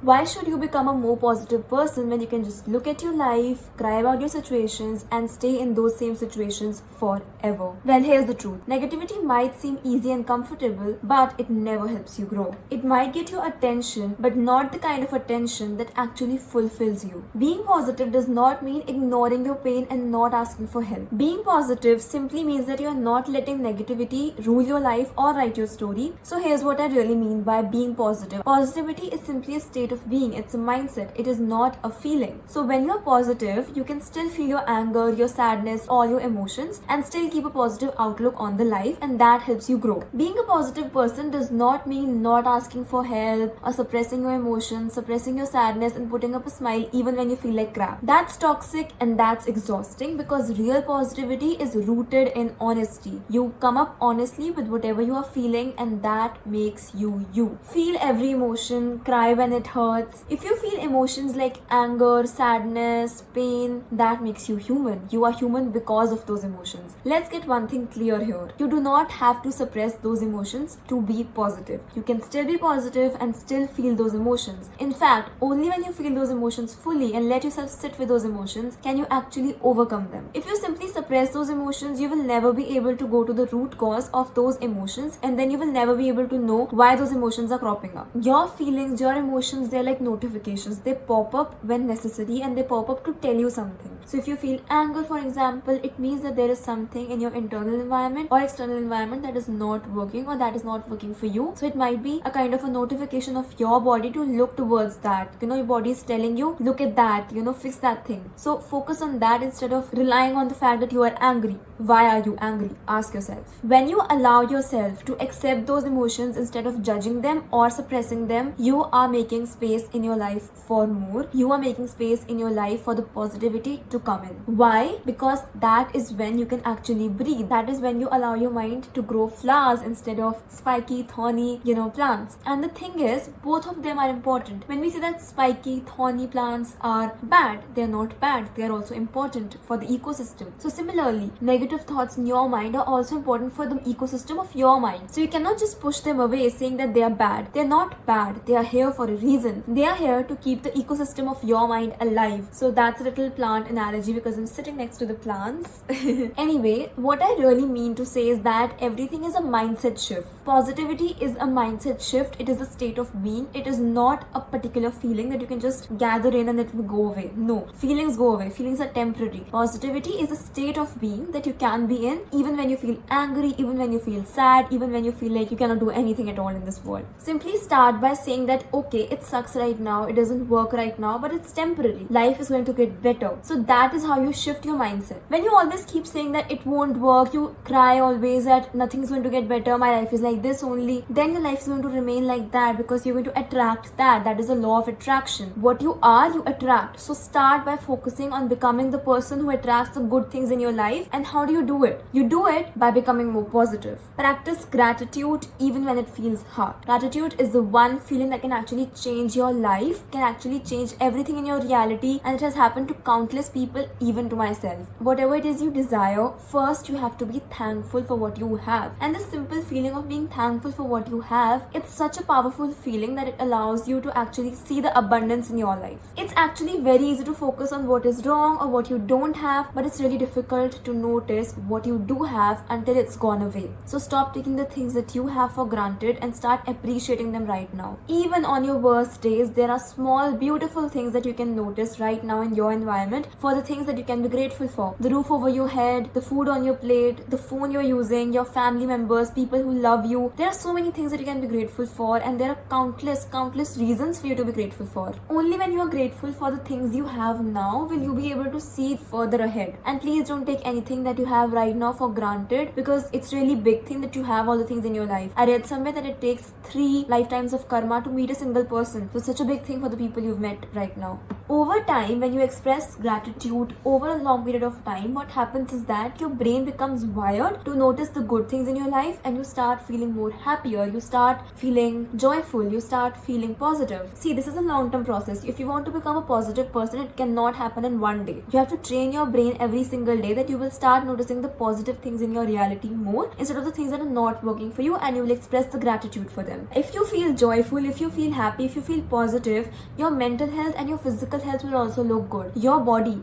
Why should you become a more positive person when you can just look at your life, cry about your situations, and stay in those same situations forever? Well, here's the truth. Negativity might seem easy and comfortable, but it never helps you grow. It might get your attention, but not the kind of attention that actually fulfills you. Being positive does not mean ignoring your pain and not asking for help. Being positive simply means that you are not letting negativity rule your life or write your story. So here's what I really mean by being positive. Positivity is simply a state of being. It's a mindset. It is not a feeling. So when you're positive, you can still feel your anger, your sadness, all your emotions, and still keep a positive outlook on the life, and that helps you grow. Being a positive person does not mean not asking for help or suppressing your emotions, suppressing your sadness, and putting up a smile even when you feel like crap. That's toxic and that's exhausting, because real positivity is rooted in honesty. You come up honestly with whatever you are feeling, and that makes you you. Feel every emotion, cry when it hurts. If you feel emotions like anger, sadness, pain, that makes you human. You are human because of those emotions. Let's get one thing clear here. You do not have to suppress those emotions to be positive. You can still be positive and still feel those emotions. In fact, only when you feel those emotions fully and let yourself sit with those emotions can you actually overcome them. If you simply suppress those emotions, you will never be able to go to the root cause of those emotions, and then you will never be able to know why those emotions are cropping up. Your feelings, your emotions, they're like notifications. They pop up when necessary, and they pop up to tell you something. So if you feel anger, for example, it means that there is something in your internal environment or external environment that is not working, or that is not working for you. So it might be a kind of a notification of your body to look towards that. Your body is telling you, look at that, fix that thing. So focus on that instead of relying on the fact that you are angry. Why are you angry? Ask yourself. When you allow yourself to accept those emotions instead of judging them or suppressing them, you are making space in your life for more. You are making space in your life for the positivity to come in. Why? Because that is when you can actually breathe. That is when you allow your mind to grow flowers instead of spiky, thorny, plants. And the thing is, both of them are important. When we say that spiky, thorny plants are bad, they are not bad. They are also important for the ecosystem. So similarly, negative thoughts in your mind are also important for the ecosystem of your mind. So you cannot just push them away saying that they are bad. They are not bad. They are here for a reason. They are here to keep the ecosystem of your mind alive. So that's a little plant analogy because I'm sitting next to the plants. Anyway, what I really mean to say is that everything is a mindset shift. Positivity is a mindset shift. It is a state of being. It is not a particular feeling that you can just gather in and it will go away. No, feelings go away. Feelings are temporary. Positivity is a state of being that you can be in even when you feel angry, even when you feel sad, even when you feel like you cannot do anything at all in this world. Simply start by saying that, okay, it sucks right now, it doesn't work right now, but it's temporary. Life is going to get better. So that is how you shift your mindset. When you always keep saying that it won't work, you cry always that nothing's going to get better, my life is like this only, then your life is going to remain like that because you're going to attract that. That is a law of attraction. What you are, you attract. So start by focusing on becoming the person who attracts the good things in your life. And how do you do it? You do it by becoming more positive. Practice gratitude even when it feels hard. Gratitude is the one feeling that can actually change your life, can actually change everything in your reality, and it has happened to countless people, even to myself. Whatever it is you desire, first you have to be thankful for what you have. And the simple feeling of being thankful for what you have, it's such a powerful feeling that it allows you to actually see the abundance in your life. It's actually very easy to focus on what is wrong or what you don't have, but it's really difficult to notice what you do have until it's gone away. So stop taking the things that you have for granted and start appreciating them right now. Even on your worst days, there are small, beautiful things that you can notice right now in your environment for the things that you can be grateful for. The roof over your head, the food on your plate, the phone you're using, your family members, people who love you. There are so many things that you can be grateful for, and there are countless reasons for you to be grateful for. Only when you are grateful for the things you have now will you be able to see further ahead. And please don't take anything that you have right now for granted, because it's really big thing that you have all the things in your life. I read somewhere that it takes 3 lifetimes of karma to meet a single person. So it's such a big thing for the people you've met right now. Over time, when you express gratitude over a long period of time, what happens is that your brain becomes wired to notice the good things in your life, and you start feeling more happier, you start feeling joyful, you start feeling positive. See, this is a long-term process. If you want to become a positive person, it cannot happen in one day. You have to train your brain every single day that you will start noticing the positive things in your reality more instead of the things that are not working for you, and you will express the gratitude for them. If you feel joyful, if you feel happy, if you feel positive, your mental health and your physical health will also look good. Your body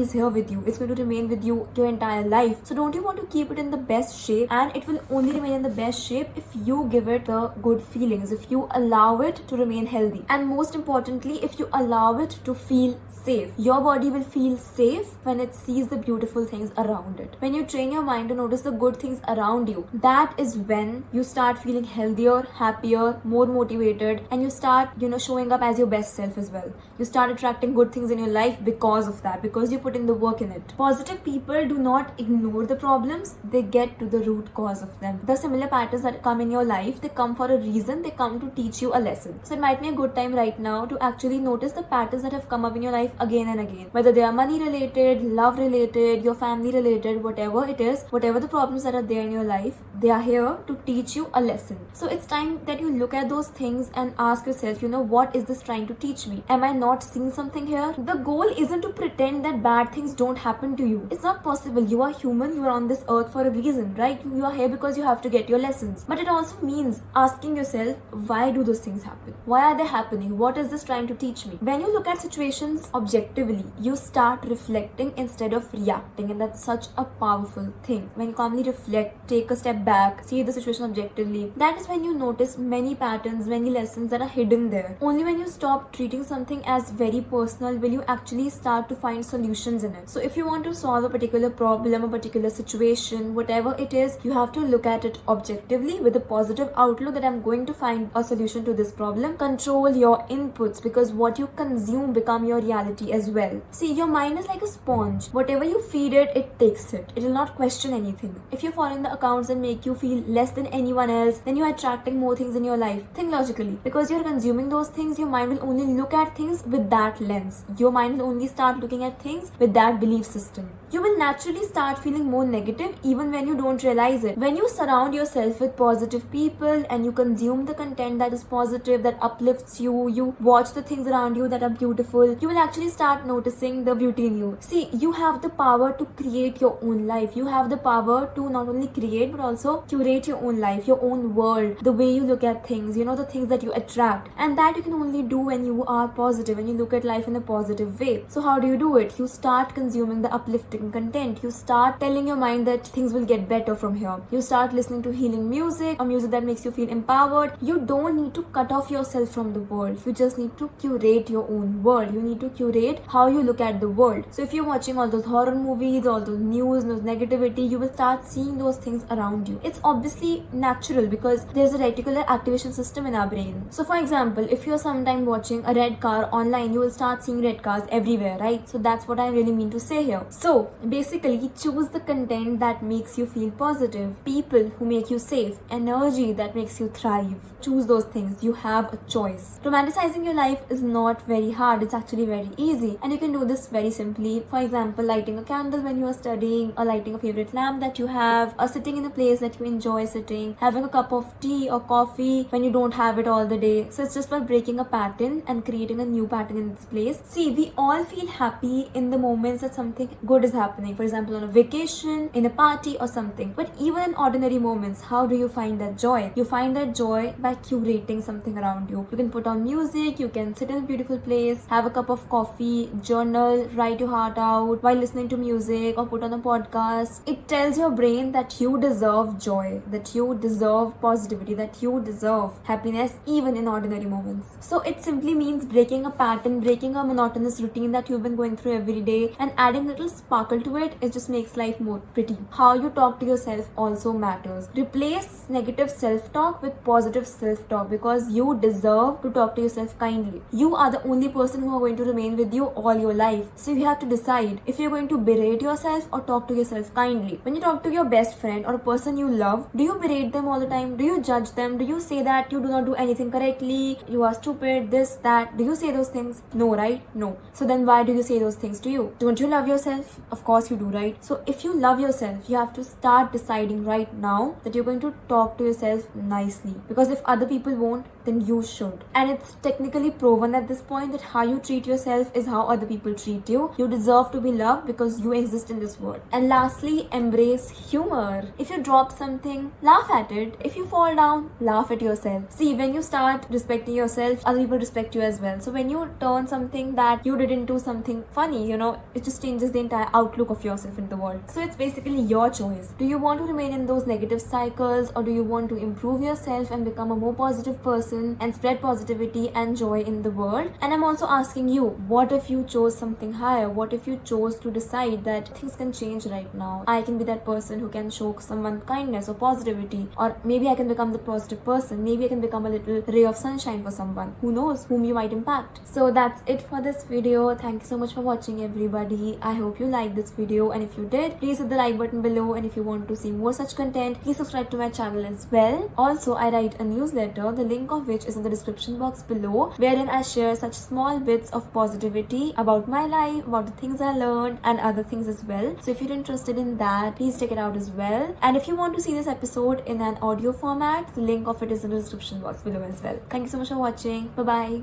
is here with you. It's going to remain with you your entire life. So don't you want to keep it in the best shape? And it will only remain in the best shape if you give it the good feelings, if you allow it to remain healthy, and most importantly, if you allow it to feel safe. Your body will feel safe when it sees the beautiful things around it. When you train your mind to notice the good things around you, that is when you start feeling healthier, happier, more motivated, and you start, showing up as your best self as well. You start attracting good things in your life because of that, because you put in the work in it. Positive people do not ignore the problems, they get to the root cause of them. The similar patterns that come in your life, they come for a reason, they come to teach you a lesson. So it might be a good time right now to actually notice the patterns that have come up in your life again and again. Whether they are money related, love related, your family related, whatever it is, whatever the problems that are there in your life, they are here to teach you a lesson. So it's time that you look at those things and ask yourself, what is this trying to teach me? Am I not seeing something here? The goal isn't to pretend that bad things don't happen to you. It's not possible. You are human, you are on this earth for a reason, right? You are here because you have to get your lessons. But it also means asking yourself, why do those things happen? Why are they happening? What is this trying to teach me? When you look at situations objectively, you start reflecting instead of reacting, and that's such a powerful thing. When you calmly reflect, take a step back, see the situation objectively, that is when you notice many patterns, many lessons that are hidden there. Only when you stop treating something as very personal will you actually start to find solutions in it. So if you want to solve a particular problem, a particular situation, whatever it is, you have to look at it objectively with a positive outlook that I'm going to find a solution to this problem. Control your inputs, because what you consume become your reality as well. See, your mind is like a sponge. Whatever you feed it, it takes it. It will not question anything. If you're following the accounts that make you feel less than anyone else, then you're attracting more things in your life. Think logically. Because you're consuming those things, your mind will only look at things with that lens. Your mind will only start looking at things with that belief system. You will naturally start feeling more negative even when you don't realize it. When you surround yourself with positive people and you consume the content that is positive, that uplifts you, you watch the things around you that are beautiful, you will actually start noticing the beauty in you. See, you have the power to create your own life. You have the power to not only create but also curate your own life, your own world, the way you look at things, the things that you attract. And that you can only do when you are positive, when you look at life in a positive way. So how do you do it? You start consuming the uplifting content. You start telling your mind that things will get better from here. You start listening to healing music, or music that makes you feel empowered. You don't need to cut off yourself from the world. You just need to curate your own world. You need to curate how you look at the world. So if you're watching all those horror movies, all those news, those negativity, you will start seeing those things around you. It's obviously natural because there's a reticular activation system in our brain. So for example, if you're sometime watching a red car online, you will start seeing red cars everywhere, right? So that's what I really mean to say here. So basically, choose the content that makes you feel positive, people who make you safe, energy that makes you thrive. Choose those things. You have a choice. Romanticizing your life is not very hard. It's actually very easy, and you can do this very simply. For example, lighting a candle when you are studying, or lighting a favorite lamp that you have, or sitting in a place that you enjoy sitting, having a cup of tea or coffee when you don't have it all the day. So it's just about breaking a pattern and creating a new pattern in this place. See, we all feel happy in the moments that something good is happening. For example, on a vacation, in a party or something. But even in ordinary moments, how do you find that joy? You find that joy by curating something around you. You can put on music, you can sit in a beautiful place, have a cup of coffee, journal, write your heart out while listening to music, or put on a podcast. It tells your brain that you deserve joy, that you deserve positivity, that you deserve happiness even in ordinary moments. So it simply means breaking a pattern, breaking a monotonous routine that you've been going through every day, and adding a little sparkle to it. It just makes life more pretty. How you talk to yourself also matters. Replace negative self-talk with positive self-talk, because you deserve to talk to yourself kindly. You are the only person who are going to remain with you all your life. So you have to decide if you're going to berate yourself or talk to yourself kindly. When you talk to your best friend or a person you love, do you berate them all the time? Do you judge them? Do you say that you do not do anything correctly? You are stupid, this, that? Do you say those things? No, right? No. So then why do you say those things to you? Don't you love yourself? Of course you do, right? So if you love yourself, you have to start deciding right now that you're going to talk to yourself nicely. Because if other people won't, then you should. And it's technically proven at this point that how you treat yourself is how other people treat you. You deserve to be loved because you exist in this world. And lastly, embrace humor. If you drop something, laugh at it. If you fall down, laugh at yourself. See, when you start respecting yourself, other people respect you as well. So when you turn something that you did into something funny, it just changes the entire outlook of yourself in the world. So it's basically your choice. Do you want to remain in those negative cycles, or do you want to improve yourself and become a more positive person and spread positivity and joy in the world? And I'm also asking you, what if you chose something higher? What if you chose to decide that things can change right now? I can be that person who can show someone kindness or positivity, or maybe I can become the positive person. Maybe I can become a little ray of sunshine for someone. Who knows whom you might impact. So that's it for this video. Thank you so much for watching, everybody. I hope you liked this video, and if you did, please hit the like button below, and if you want to see more such content, please subscribe to my channel as well. Also, I write a newsletter, the link of which is in the description box below, wherein I share such small bits of positivity about my life, about the things I learned, and other things as well. So if you're interested in that, please check it out as well. And if you want to see this episode in an audio format, the link of it is in the description box below as well. Thank you so much for watching. Bye bye.